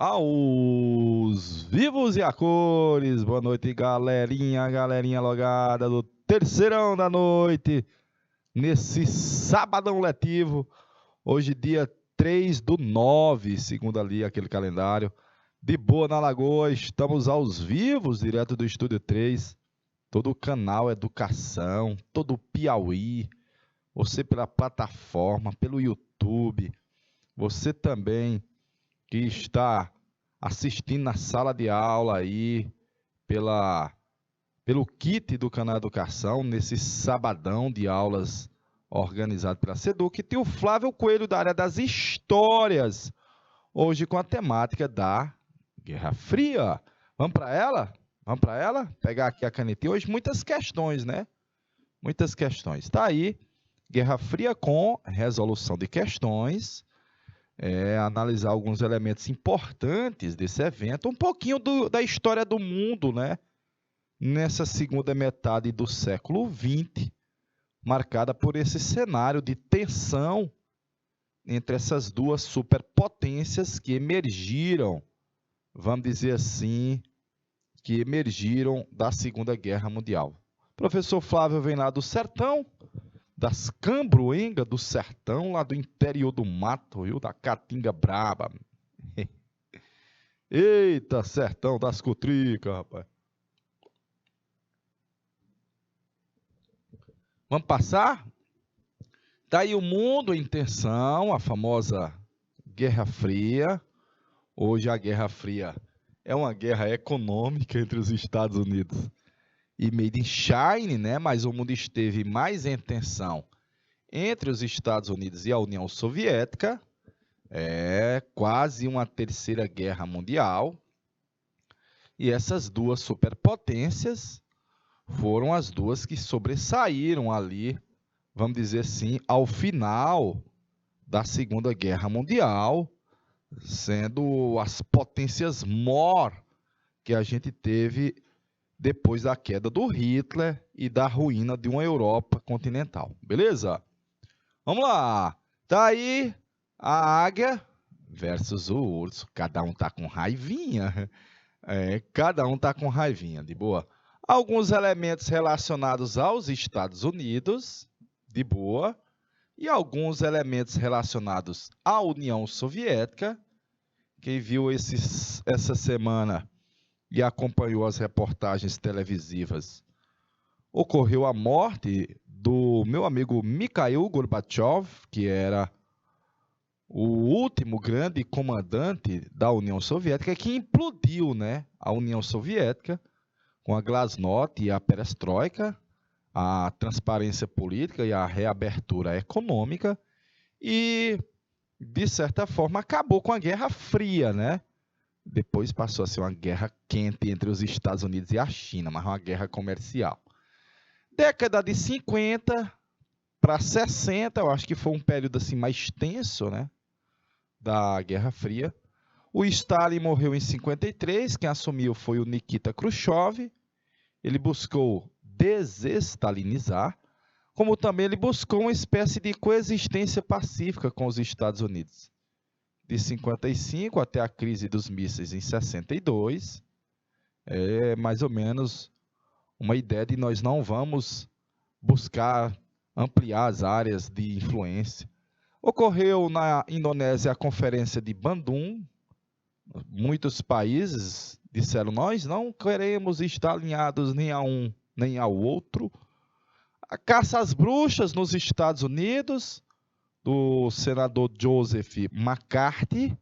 Aos vivos e a cores, boa noite, galerinha logada do terceirão da noite, nesse sabadão letivo, hoje dia 3/9, segundo ali aquele calendário, de boa na Lagoa, estamos aos vivos, direto do Estúdio 3, todo o canal Educação, todo o Piauí, você pela plataforma, pelo YouTube, você também que está assistindo na sala de aula aí, pelo kit do canal Educação, nesse sabadão de aulas organizado pela Seduc, e tem o Flávio Coelho da área das histórias, hoje com a temática da Guerra Fria. Vamos para ela? Vamos para ela? Pegar aqui a canetinha. Hoje muitas questões, né? Muitas questões. Está aí, Guerra Fria com resolução de questões, analisar alguns elementos importantes desse evento, um pouquinho da história do mundo, né? Nessa segunda metade do século XX, marcada por esse cenário de tensão entre essas duas superpotências que emergiram, vamos dizer assim, que emergiram da Segunda Guerra Mundial. O professor Flávio vem lá do sertão, das Cambroenga do sertão, lá do interior do mato, viu? Da Caatinga braba. Eita, sertão das cutricas, rapaz. Vamos passar? Está aí o mundo em tensão, a famosa Guerra Fria. Hoje a Guerra Fria é uma guerra econômica entre os Estados Unidos e Made in China, né? Mas o mundo esteve mais em tensão entre os Estados Unidos e a União Soviética. É quase uma terceira guerra mundial. E essas duas superpotências foram as duas que sobressaíram ali, vamos dizer assim, ao final da Segunda Guerra Mundial, sendo as potências maior que a gente teve depois da queda do Hitler e da ruína de uma Europa continental. Beleza? Vamos lá. Tá aí a águia versus o urso. Cada um tá com raivinha. Cada um tá com raivinha, de boa. Alguns elementos relacionados aos Estados Unidos, de boa. E alguns elementos relacionados à União Soviética. Quem viu essa semana e acompanhou as reportagens televisivas, ocorreu a morte do meu amigo Mikhail Gorbachev, que era o último grande comandante da União Soviética, que implodiu, né, a União Soviética com a Glasnost e a Perestroika, a transparência política e a reabertura econômica, e, de certa forma, acabou com a Guerra Fria, né? Depois passou a ser uma guerra quente entre os Estados Unidos e a China, mas uma guerra comercial. Década de 50 para 60, eu acho que foi um período assim mais tenso, né, da Guerra Fria. O Stalin morreu em 53, quem assumiu foi o Nikita Khrushchev. Ele buscou desestalinizar, como também ele buscou uma espécie de coexistência pacífica com os Estados Unidos. De 55 até a crise dos mísseis em 62, é mais ou menos uma ideia de nós não vamos buscar ampliar as áreas de influência. Ocorreu na Indonésia a Conferência de Bandung. Muitos países disseram, nós não queremos estar alinhados nem a um nem ao outro. A caça às bruxas nos Estados Unidos, do senador Joseph McCarthy,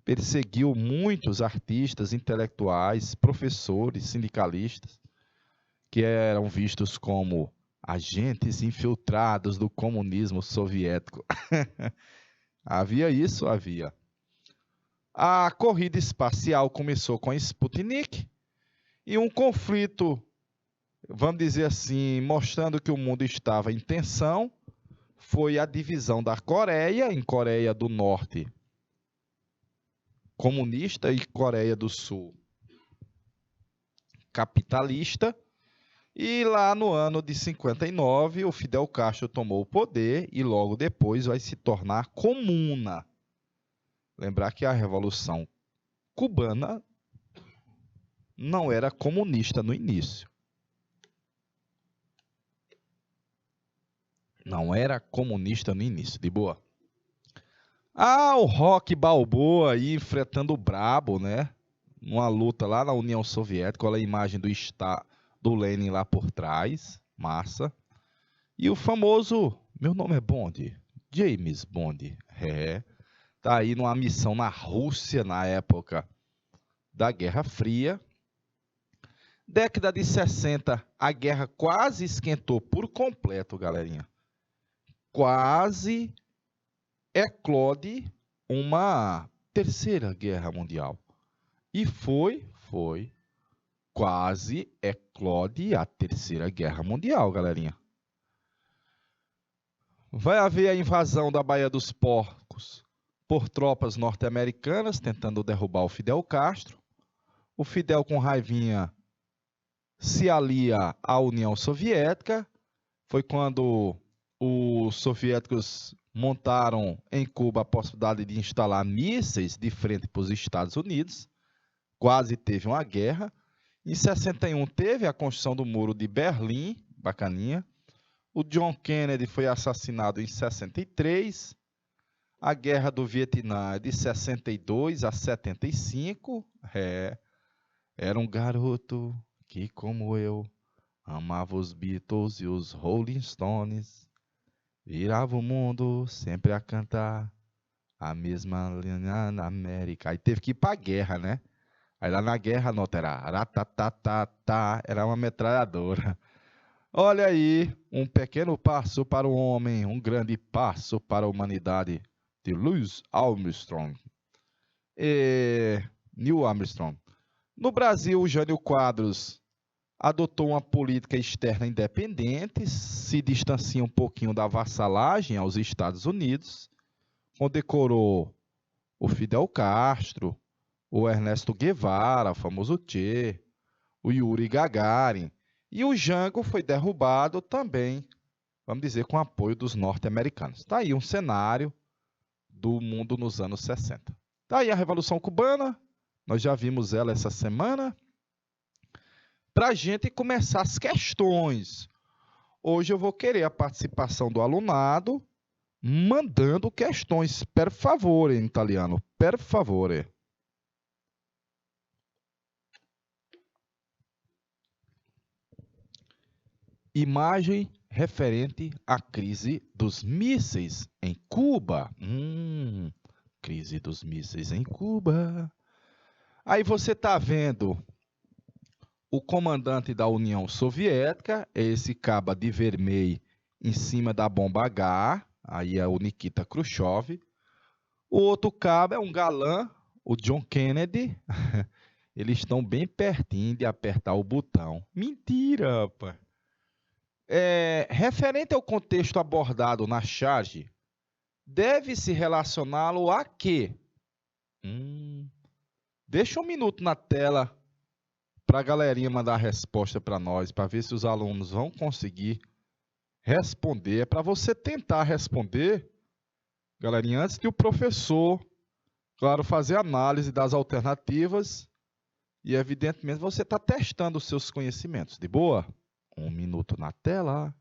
perseguiu muitos artistas, intelectuais, professores, sindicalistas, que eram vistos como agentes infiltrados do comunismo soviético. Havia isso? Havia. A corrida espacial começou com Sputnik e um conflito, vamos dizer assim, mostrando que o mundo estava em tensão, foi a divisão da Coreia, em Coreia do Norte comunista e Coreia do Sul capitalista. E lá no ano de 59, o Fidel Castro tomou o poder e logo depois vai se tornar comuna. Lembrar que a Revolução cubana não era comunista no início. Não era comunista no início, de boa. O Rocky Balboa aí enfrentando o Brabo, né? Numa luta lá na União Soviética, olha a imagem do Lenin lá por trás, massa. E o famoso, meu nome é Bond, James Bond, tá aí numa missão na Rússia na época da Guerra Fria. Década de 60, a guerra quase esquentou por completo, galerinha. Quase eclode uma terceira guerra mundial. E foi, quase eclode a terceira guerra mundial, galerinha. Vai haver a invasão da Baía dos Porcos por tropas norte-americanas tentando derrubar o Fidel Castro. O Fidel, com raivinha, se alia à União Soviética. Foi quando os soviéticos montaram em Cuba a possibilidade de instalar mísseis de frente para os Estados Unidos. Quase teve uma guerra. Em 61 teve a construção do Muro de Berlim, bacaninha. O John Kennedy foi assassinado em 63. A Guerra do Vietnã é de 62 a 75. Era um garoto que, como eu, amava os Beatles e os Rolling Stones. Virava o mundo sempre a cantar a mesma linha na América. Aí teve que ir para a guerra, né? Aí lá na guerra a nota era ratatatata, era uma metralhadora. Olha aí, um pequeno passo para o homem, um grande passo para a humanidade, de Louis Armstrong. Neil Armstrong. No Brasil, o Jânio Quadros adotou uma política externa independente, se distancia um pouquinho da vassalagem aos Estados Unidos, condecorou o Fidel Castro, o Ernesto Guevara, o famoso Che, o Yuri Gagarin, e o Jango foi derrubado também, vamos dizer, com apoio dos norte-americanos. Está aí um cenário do mundo nos anos 60. Está aí a Revolução Cubana, nós já vimos ela essa semana. Para a gente começar as questões. Hoje eu vou querer a participação do alunado, mandando questões, per favore, em italiano, per favore. Imagem referente à crise dos mísseis em Cuba. Crise dos mísseis em Cuba. Aí você está vendo o comandante da União Soviética, é esse caba de vermelho em cima da bomba H, aí é o Nikita Khrushchev. O outro caba é um galã, o John Kennedy. Eles estão bem pertinho de apertar o botão. Mentira, rapaz. Referente ao contexto abordado na charge, deve-se relacioná-lo a quê? Deixa um minuto na tela para a galerinha mandar a resposta para nós, para ver se os alunos vão conseguir responder. É para você tentar responder, galerinha, antes de o professor, claro, fazer análise das alternativas e, evidentemente, você está testando os seus conhecimentos. De boa? Um minuto na tela.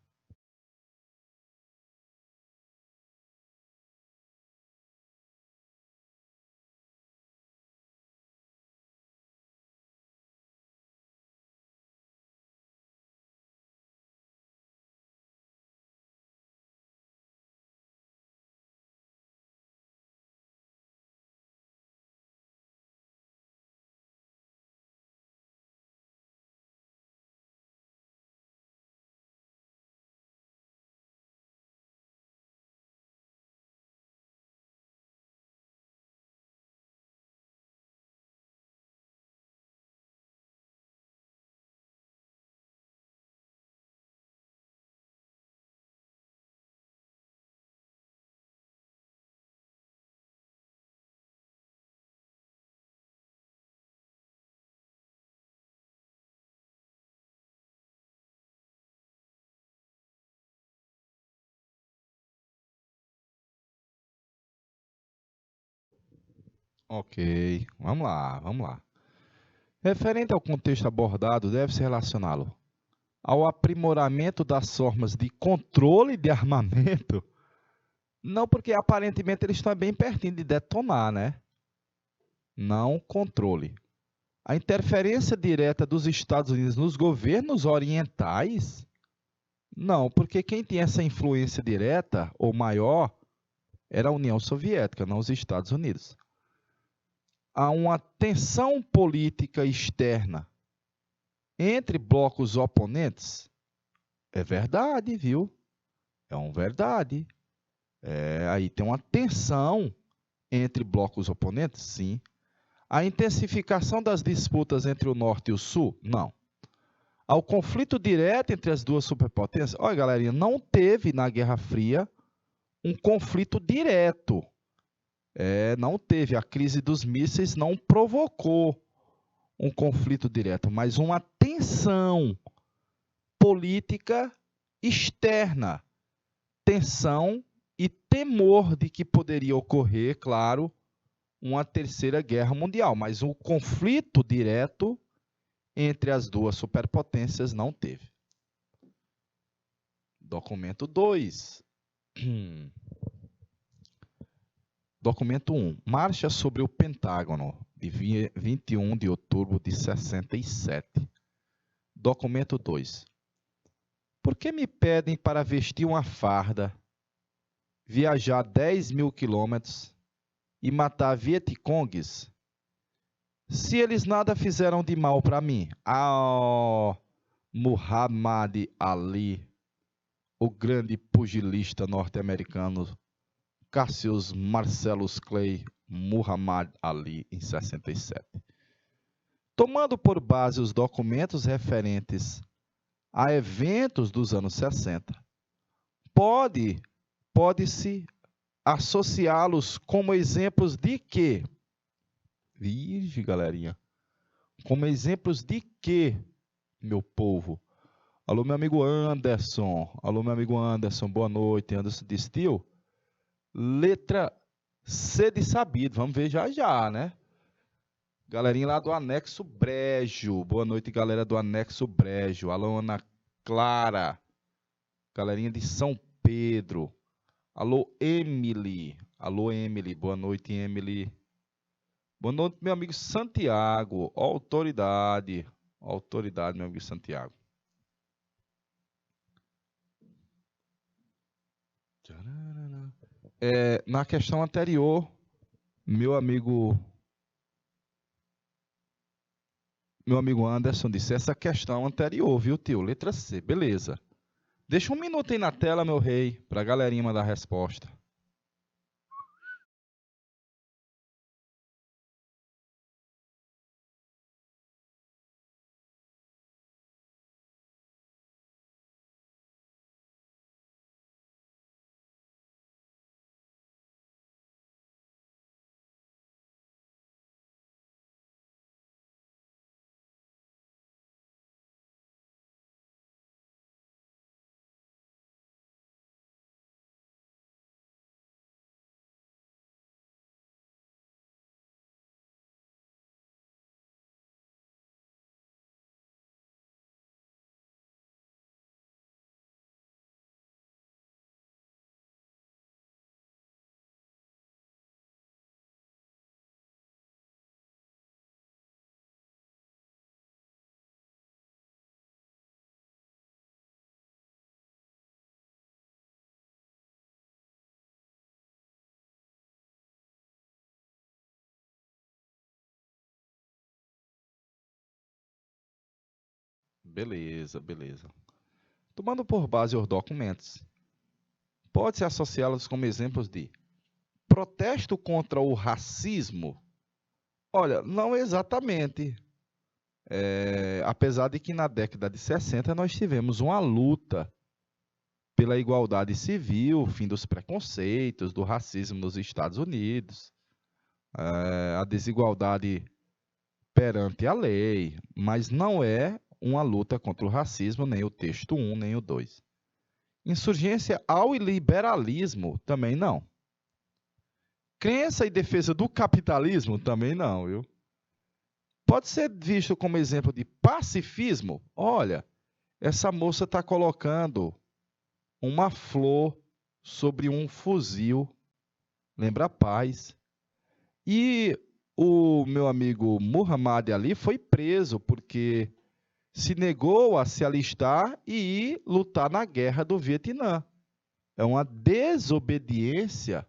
Ok, vamos lá, vamos lá. Referente ao contexto abordado, deve-se relacioná-lo ao aprimoramento das formas de controle de armamento. Não, porque aparentemente eles estão bem pertinho de detonar, né? Não controle. A interferência direta dos Estados Unidos nos governos orientais? Não, porque quem tinha essa influência direta ou maior era a União Soviética, não os Estados Unidos. Há uma tensão política externa entre blocos oponentes? É verdade, viu? É uma verdade. Aí tem uma tensão entre blocos oponentes? Sim. A intensificação das disputas entre o Norte e o Sul? Não. Ao conflito direto entre as duas superpotências? Olha, galerinha, não teve na Guerra Fria um conflito direto. Não teve. A crise dos mísseis não provocou um conflito direto, mas uma tensão política externa. Tensão e temor de que poderia ocorrer, claro, uma terceira guerra mundial, mas um conflito direto entre as duas superpotências não teve. Documento 2. Documento 1. Marcha sobre o Pentágono, de 21 de outubro de 67. Documento 2. Por que me pedem para vestir uma farda, viajar 10.000 quilômetros e matar Vietcongues, se eles nada fizeram de mal para mim? Muhammad Ali, o grande pugilista norte-americano, Cassius Marcellus Clay Muhammad Ali, em 67. Tomando por base os documentos referentes a eventos dos anos 60, pode-se associá-los como exemplos de quê? Virgem, galerinha. Como exemplos de quê, meu povo? Alô, meu amigo Anderson. Alô, meu amigo Anderson. Boa noite, Anderson de Steel. Letra C de sabido. Vamos ver já já, né? Galerinha lá do Anexo Brejo. Boa noite, galera do Anexo Brejo. Alô, Ana Clara. Galerinha de São Pedro. Alô, Emily. Alô, Emily. Boa noite, Emily. Boa noite, meu amigo Santiago. Autoridade. Autoridade, meu amigo Santiago. Na questão anterior, meu amigo Anderson disse essa questão anterior, viu, tio? Letra C, beleza. Deixa um minuto aí na tela, meu rei, para a galerinha mandar a resposta. Beleza, beleza. Tomando por base os documentos, pode-se associá-los como exemplos de protesto contra o racismo? Olha, não exatamente. Apesar de que na década de 60 nós tivemos uma luta pela igualdade civil, fim dos preconceitos, do racismo nos Estados Unidos, a desigualdade perante a lei, mas não é uma luta contra o racismo, nem o texto 1, nem o 2. Insurgência ao liberalismo, também não. Crença e defesa do capitalismo? Também não, viu? Pode ser visto como exemplo de pacifismo? Olha, essa moça está colocando uma flor sobre um fuzil. Lembra a paz. E o meu amigo Muhammad Ali foi preso porque se negou a se alistar e ir lutar na guerra do Vietnã. É uma desobediência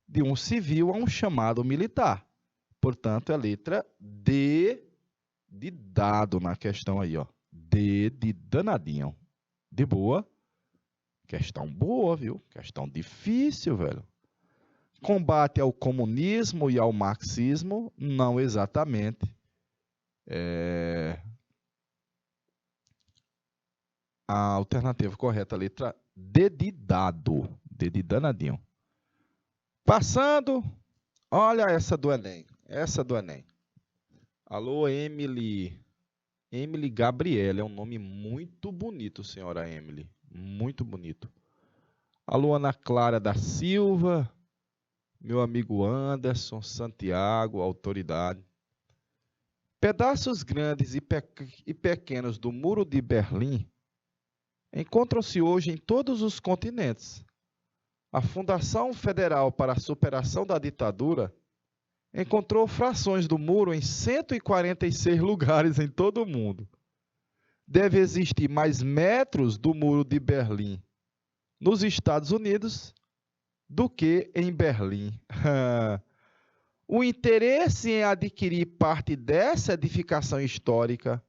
de um civil a um chamado militar. Portanto, é a letra D de dado na questão aí, ó. D de danadinho. De boa. Questão boa, viu? Questão difícil, velho. Combate ao comunismo e ao marxismo? Não exatamente. A alternativa correta, a letra D de dado. D de danadinho. Passando, olha essa do Enem. Essa do Enem. Alô, Emily. Emily Gabriela. É um nome muito bonito, senhora Emily. Muito bonito. Alô, Ana Clara da Silva. Meu amigo Anderson Santiago, autoridade. Pedaços grandes e pequenos do Muro de Berlim encontram-se hoje em todos os continentes. A Fundação Federal para a Superação da Ditadura encontrou frações do muro em 146 lugares em todo o mundo. Deve existir mais metros do Muro de Berlim nos Estados Unidos do que em Berlim. O interesse em adquirir parte dessa edificação histórica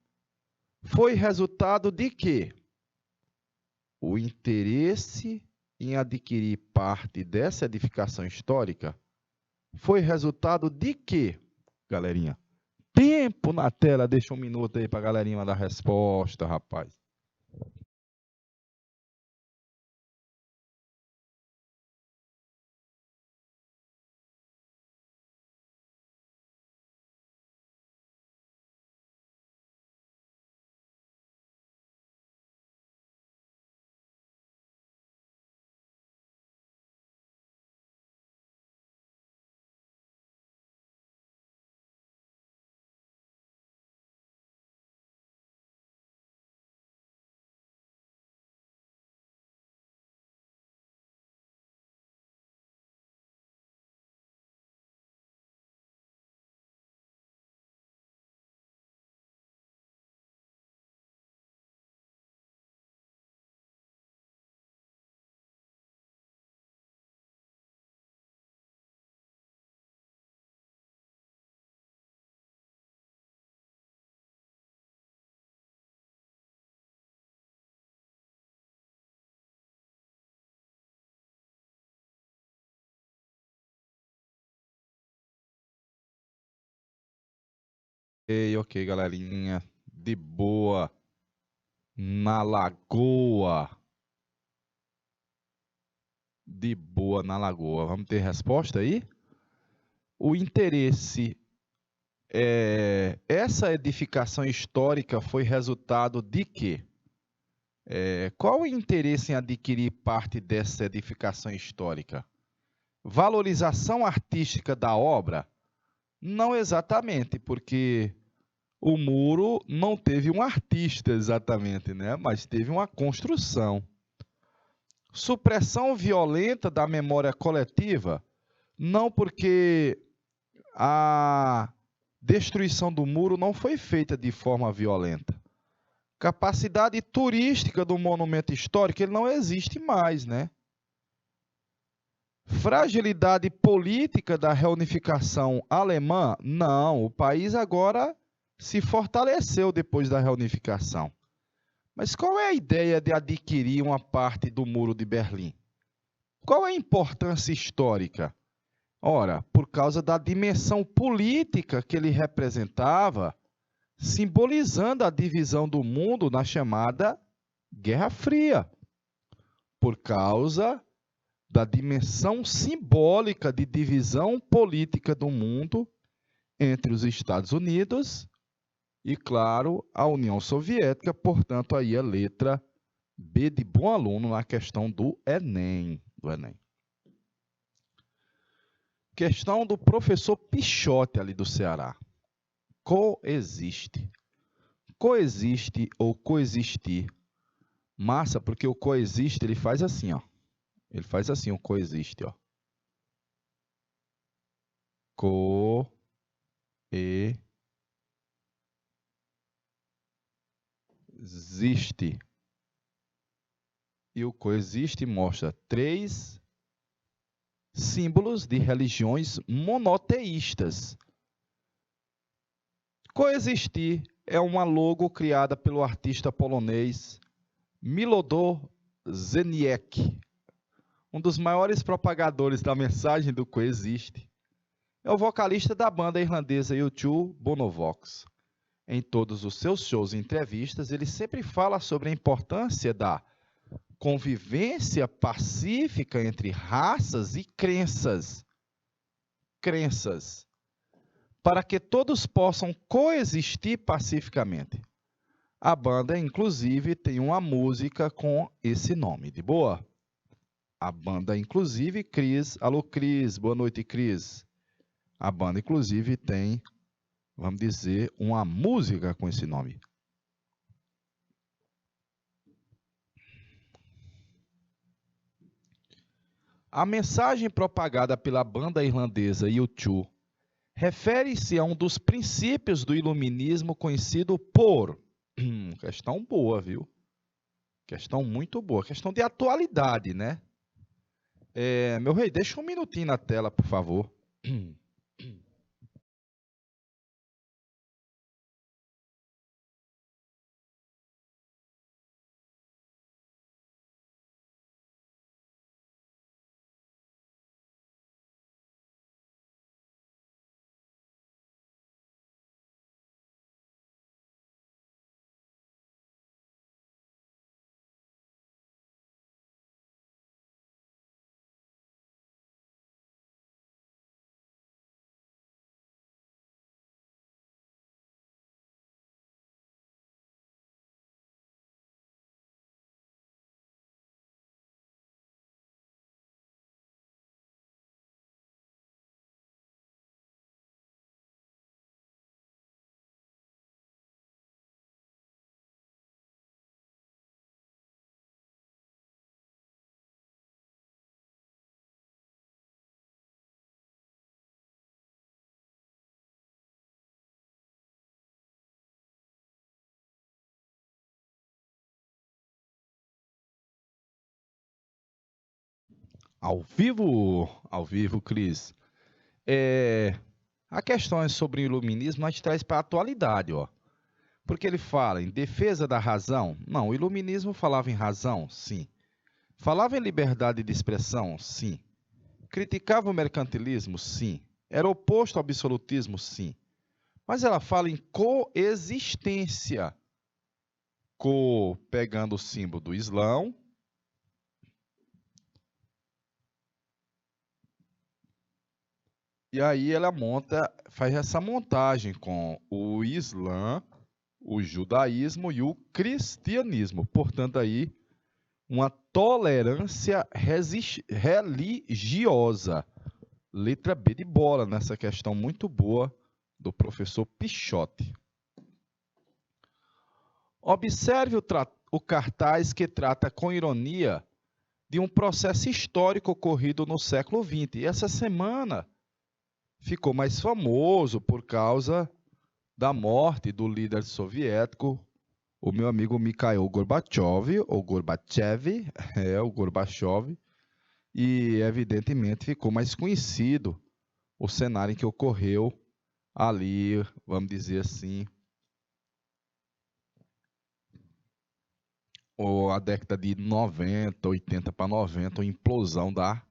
foi resultado de quê? O interesse em adquirir parte dessa edificação histórica foi resultado de quê, galerinha? Tempo na tela, deixa um minuto aí para a galerinha mandar a resposta, rapaz. Ok, galerinha. De boa. Na Lagoa. De boa na Lagoa. Vamos ter resposta aí? O interesse. Essa edificação histórica foi resultado de quê? Qual o interesse em adquirir parte dessa edificação histórica? Valorização artística da obra? Não exatamente, porque o muro não teve um artista exatamente, né? Mas teve uma construção. Supressão violenta da memória coletiva? Não, porque a destruição do muro não foi feita de forma violenta. Capacidade turística do monumento histórico, ele não existe mais, né? Fragilidade política da reunificação alemã? Não, o país agora se fortaleceu depois da reunificação. Mas qual é a ideia de adquirir uma parte do Muro de Berlim? Qual é a importância histórica? Ora, por causa da dimensão política que ele representava, simbolizando a divisão do mundo na chamada Guerra Fria. Por causa da dimensão simbólica de divisão política do mundo entre os Estados Unidos e, claro, a União Soviética. Portanto, aí a letra B de bom aluno na questão do Enem. do Enem. Questão do professor Pichote ali do Ceará. Coexiste. Coexiste ou coexistir. Massa, porque o coexiste ele faz assim, ó. Ele faz assim, o coexiste, ó. Coexiste. E o coexiste mostra 3 símbolos de religiões monoteístas. Coexistir é uma logo criada pelo artista polonês Milodor Zeniek, um dos maiores propagadores da mensagem do coexiste. É o vocalista da banda irlandesa U2, Bonovox. Em todos os seus shows e entrevistas, ele sempre fala sobre a importância da convivência pacífica entre raças e crenças. Para que todos possam coexistir pacificamente. A banda, inclusive, tem uma música com esse nome, de boa? A banda, inclusive, Cris. Alô, Cris. Boa noite, Cris. A banda, inclusive, tem, vamos dizer, uma música com esse nome. A mensagem propagada pela banda irlandesa U2 refere-se a um dos princípios do iluminismo conhecido por... Questão boa, viu? Questão muito boa. Questão de atualidade, né? Meu rei, deixa um minutinho na tela, por favor. Ao vivo, Cris. A questão é sobre o iluminismo, a gente traz para a atualidade, ó. Porque ele fala em defesa da razão. Não, o iluminismo falava em razão, sim. Falava em liberdade de expressão, sim. Criticava o mercantilismo, sim. Era oposto ao absolutismo, sim. Mas ela fala em coexistência. Pegando o símbolo do Islão. E aí ela faz essa montagem com o Islã, o judaísmo e o cristianismo. Portanto, aí, uma tolerância religiosa. Letra B de bola nessa questão muito boa do professor Pichote. Observe o cartaz que trata com ironia de um processo histórico ocorrido no século XX. E essa semana ficou mais famoso por causa da morte do líder soviético, o meu amigo Mikhail Gorbachev, ou Gorbachev, o Gorbachev, e evidentemente ficou mais conhecido o cenário em que ocorreu ali, vamos dizer assim, a década de 90, 80 para 90, a implosão da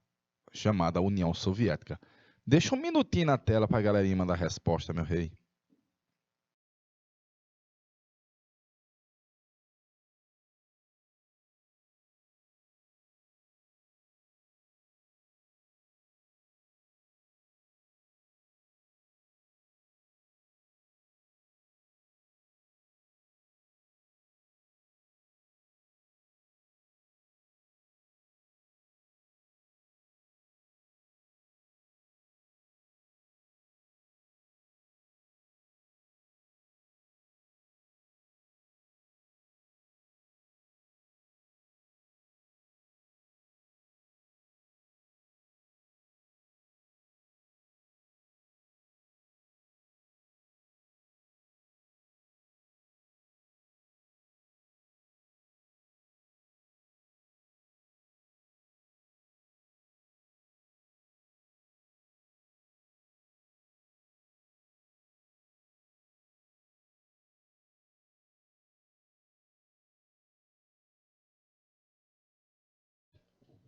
chamada União Soviética. Deixa um minutinho na tela para a galerinha mandar a resposta, meu rei.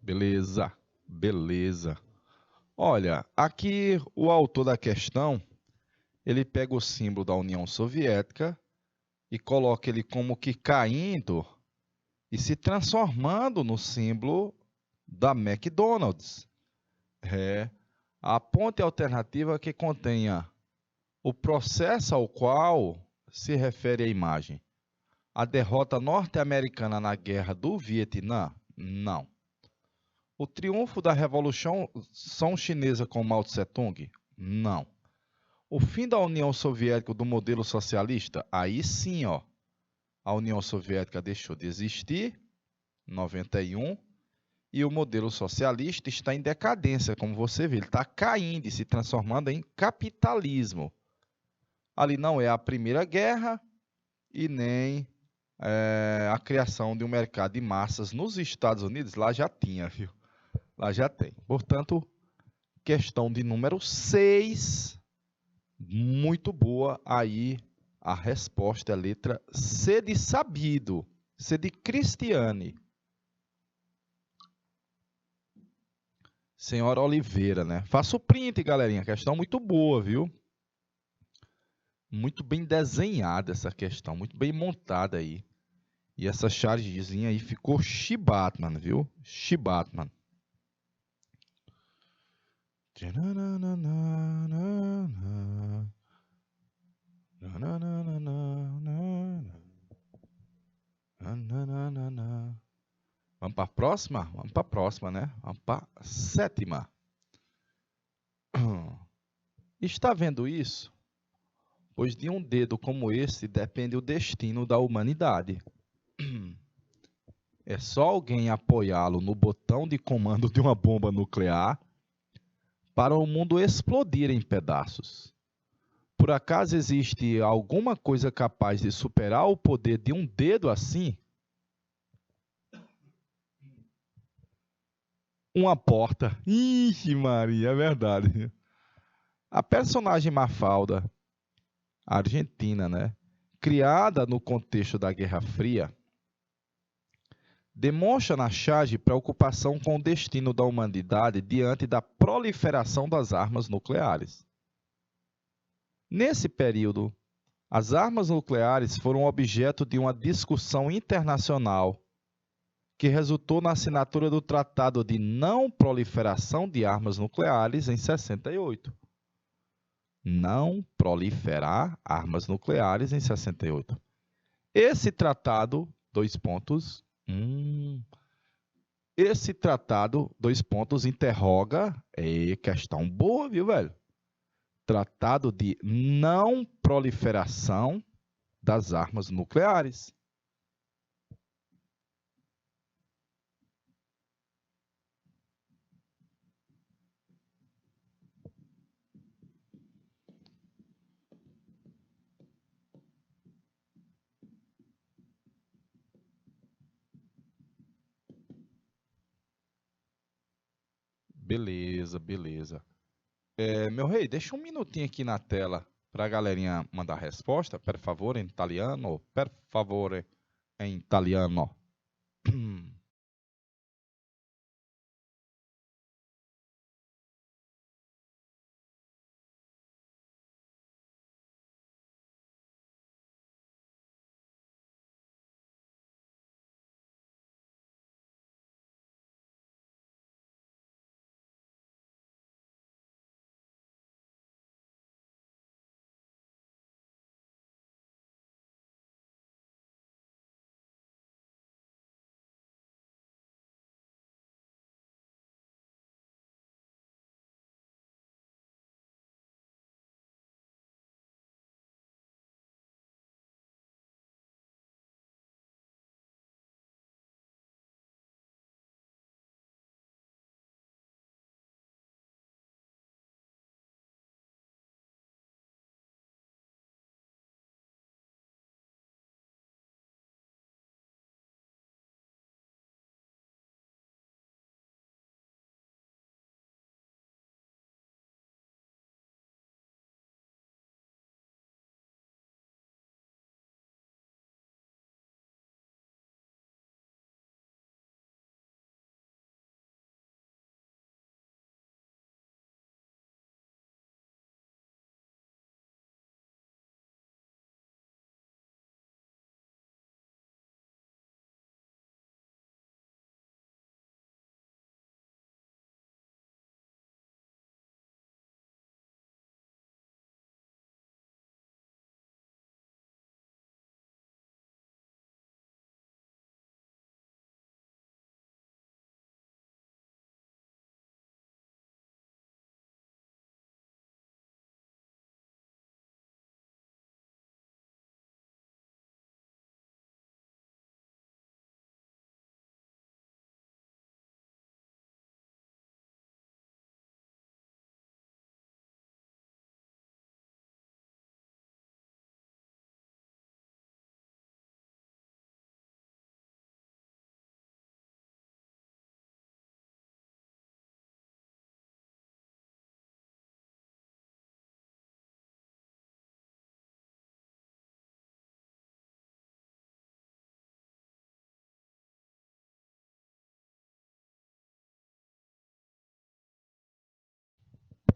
Beleza, beleza. Olha, aqui o autor da questão, ele pega o símbolo da União Soviética e coloca ele como que caindo e se transformando no símbolo da McDonald's. É, a ponte alternativa que contenha o processo ao qual se refere a imagem. A derrota norte-americana na Guerra do Vietnã? Não. O triunfo da Revolução Chinesa com Mao Tse-tung? Não. O fim da União Soviética do modelo socialista? Aí sim, ó. A União Soviética deixou de existir, 91, e o modelo socialista está em decadência, como você vê. Ele está caindo e se transformando em capitalismo. Ali não é a Primeira Guerra e nem a criação de um mercado de massas nos Estados Unidos. Lá já tinha, viu? Lá já tem. Portanto, questão de número 6, muito boa. Aí a resposta é a letra C de sabido, C de Cristiane. Senhora Oliveira, né? Faça o print, galerinha. Questão muito boa, viu? Muito bem desenhada essa questão, muito bem montada aí. E essa chargezinha aí ficou Shibatman, viu? Shibatman. Vamos para a próxima? Vamos para a próxima, né? Vamos para a 7ª. Está vendo isso? Pois de um dedo como esse depende o destino da humanidade. É só alguém apoiá-lo no botão de comando de uma bomba nuclear para o mundo explodir em pedaços. Por acaso existe alguma coisa capaz de superar o poder de um dedo assim? Uma porta. Ixi, Maria, é verdade. A personagem Mafalda, argentina, né? Criada no contexto da Guerra Fria, demonstra na charge preocupação com o destino da humanidade diante da proliferação das armas nucleares. Nesse período, as armas nucleares foram objeto de uma discussão internacional que resultou na assinatura do Tratado de Não Proliferação de Armas Nucleares em 68. Não proliferar armas nucleares em 68. Esse tratado, esse tratado, interroga, questão boa, viu, velho? Tratado de Não Proliferação das Armas Nucleares. Beleza, beleza. Meu rei, deixa um minutinho aqui na tela para a galerinha mandar a resposta, per favore, em italiano. Per favore, em italiano.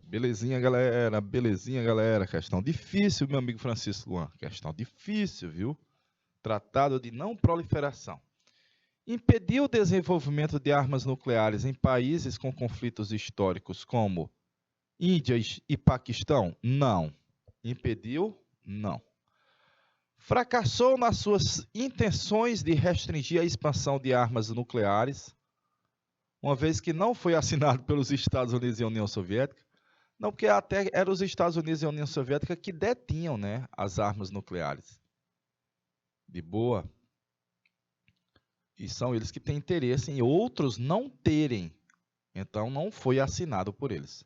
Belezinha, galera. Belezinha, galera. Questão difícil, meu amigo Francisco Luan. Questão difícil, viu? Tratado de não proliferação. Impediu o desenvolvimento de armas nucleares em países com conflitos históricos como Índia e Paquistão? Não. Impediu? Não. Fracassou nas suas intenções de restringir a expansão de armas nucleares, uma vez que não foi assinado pelos Estados Unidos e a União Soviética? Não, porque até eram os Estados Unidos e a União Soviética que detinham, né, as armas nucleares. De boa. E são eles que têm interesse em outros não terem. Então, não foi assinado por eles.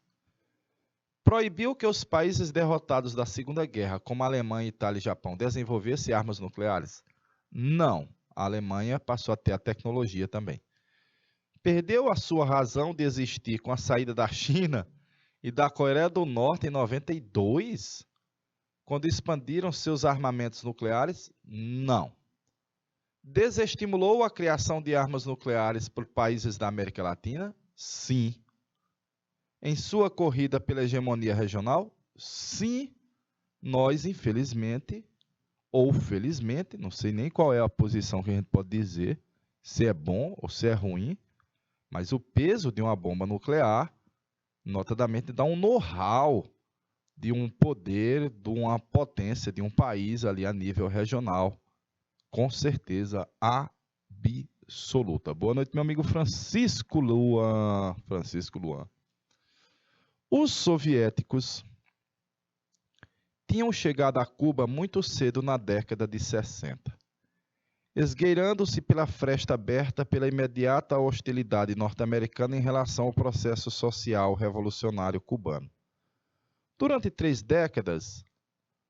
Proibiu que os países derrotados da Segunda Guerra, como a Alemanha, Itália e Japão, desenvolvessem armas nucleares? Não. A Alemanha passou a ter a tecnologia também. Perdeu a sua razão de existir com a saída da China e da Coreia do Norte em 92, quando expandiram seus armamentos nucleares? Não. Desestimulou a criação de armas nucleares por países da América Latina? Sim. Em sua corrida pela hegemonia regional? Sim. Nós, infelizmente, ou felizmente, não sei nem qual é a posição que a gente pode dizer, se é bom ou se é ruim, mas o peso de uma bomba nuclear, notadamente, dá um know-how de um poder, de uma potência de um país ali a nível regional, com certeza absoluta. Boa noite, meu amigo Francisco Luan. Francisco Luan. Os soviéticos tinham chegado a Cuba muito cedo na década de 60, esgueirando-se pela fresta aberta pela imediata hostilidade norte-americana em relação ao processo social revolucionário cubano. Durante 3 décadas,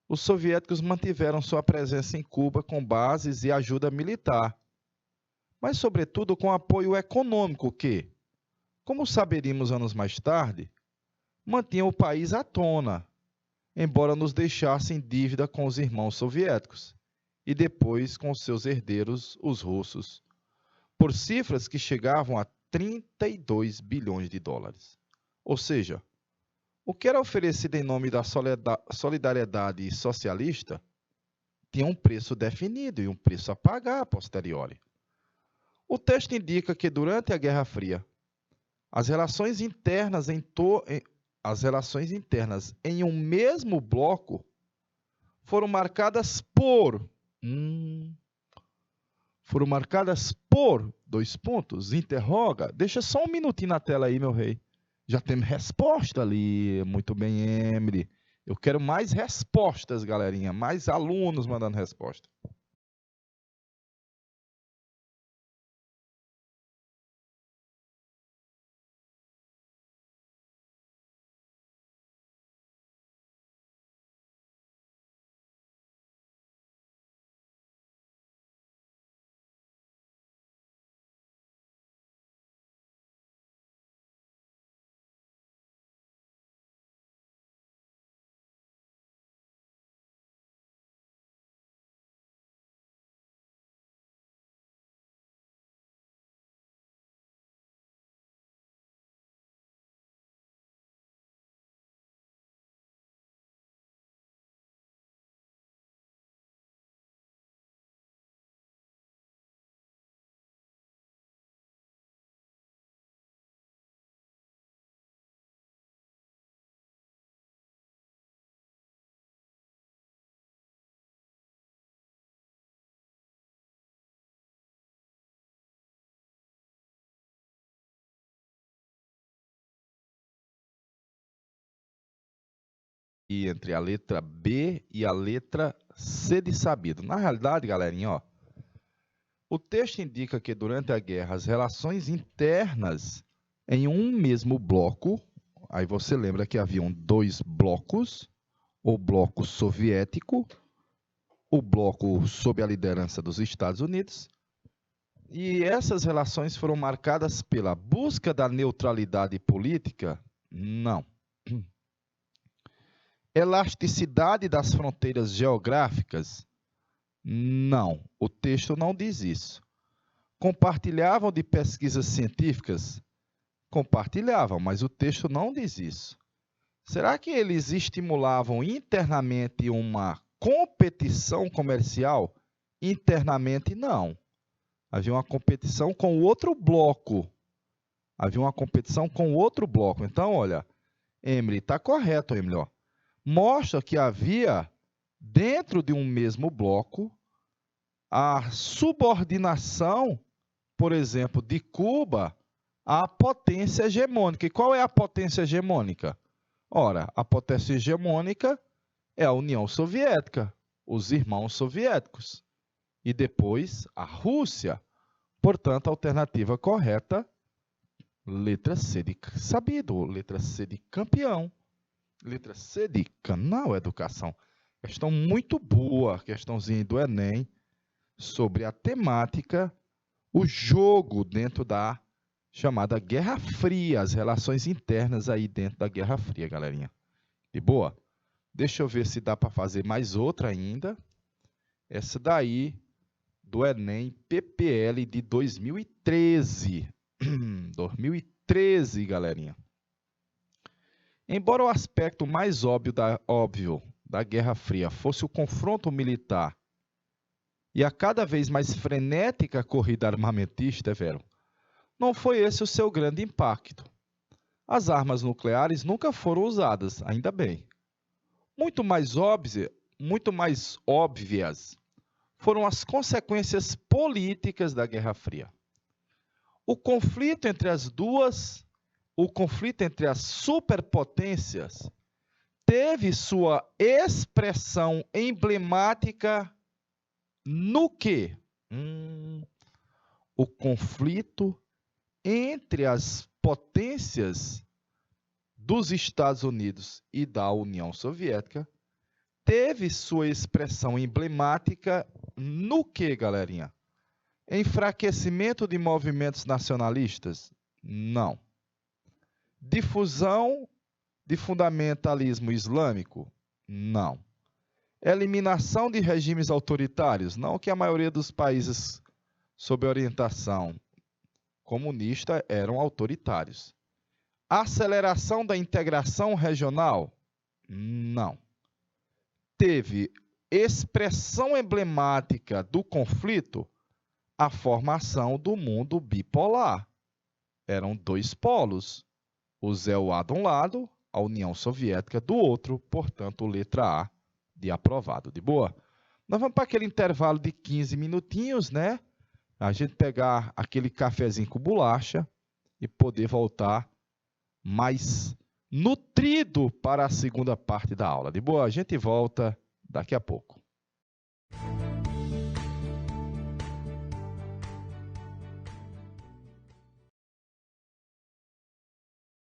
os soviéticos mantiveram sua presença em Cuba com bases e ajuda militar, mas sobretudo com apoio econômico que, como saberíamos anos mais tarde, mantinha o país à tona, embora nos deixasse em dívida com os irmãos soviéticos e depois com seus herdeiros, os russos, por cifras que chegavam a 32 bilhões de dólares. Ou seja, o que era oferecido em nome da solidariedade socialista tinha um preço definido e um preço a pagar a posteriori. O texto indica que durante a Guerra Fria, as relações internas em um mesmo bloco foram marcadas por 2 pontos, interroga. Deixa só um minutinho na tela aí, meu rei. Já temos resposta ali. Muito bem, Emily. Eu quero mais respostas, galerinha. Mais alunos mandando resposta. E entre a letra B e a letra C de sabido. Na realidade, galerinha, ó, o texto indica que durante a guerra as relações internas em um mesmo bloco, aí você lembra que haviam 2 blocos, o bloco soviético, o bloco sob a liderança dos Estados Unidos, e essas relações foram marcadas pela busca da neutralidade política? Não. Elasticidade das fronteiras geográficas? Não, o texto não diz isso. Compartilhavam de pesquisas científicas? Compartilhavam, mas o texto não diz isso. Será que eles estimulavam internamente uma competição comercial? Internamente, não. Havia uma competição com o outro bloco. Então, olha, Emily, está correto, Emily. Ó. Mostra que havia, dentro de um mesmo bloco, a subordinação, por exemplo, de Cuba à potência hegemônica. E qual é a potência hegemônica? Ora, a potência hegemônica é a União Soviética, os irmãos soviéticos. E depois a Rússia. Portanto, a alternativa correta, letra C de sabido, letra C de campeão, letra C de Canal Educação. Questão muito boa, questãozinha do Enem, sobre a temática, o jogo dentro da chamada Guerra Fria, as relações internas aí dentro da Guerra Fria, galerinha. De boa? Deixa eu ver se dá para fazer mais outra ainda. Essa daí, do Enem PPL de 2013. 2013, galerinha. Embora o aspecto mais óbvio da Guerra Fria fosse o confronto militar e a cada vez mais frenética corrida armamentista, não foi esse o seu grande impacto. As armas nucleares nunca foram usadas, ainda bem. Muito mais óbvias foram as consequências políticas da Guerra Fria. O conflito entre as superpotências teve sua expressão emblemática no quê? O conflito entre as potências dos Estados Unidos e da União Soviética teve sua expressão emblemática no quê, galerinha? Enfraquecimento de movimentos nacionalistas? Não. Difusão de fundamentalismo islâmico? Não. Eliminação de regimes autoritários? Não, que a maioria dos países sob orientação comunista eram autoritários. Aceleração da integração regional? Não. Teve expressão emblemática do conflito a formação do mundo bipolar. Eram dois polos, o ZEUA de um lado, a União Soviética do outro, portanto, letra A de aprovado. De boa? Nós vamos para aquele intervalo de 15 minutinhos, né? A gente pegar aquele cafezinho com bolacha e poder voltar mais nutrido para a segunda parte da aula. De boa? A gente volta daqui a pouco.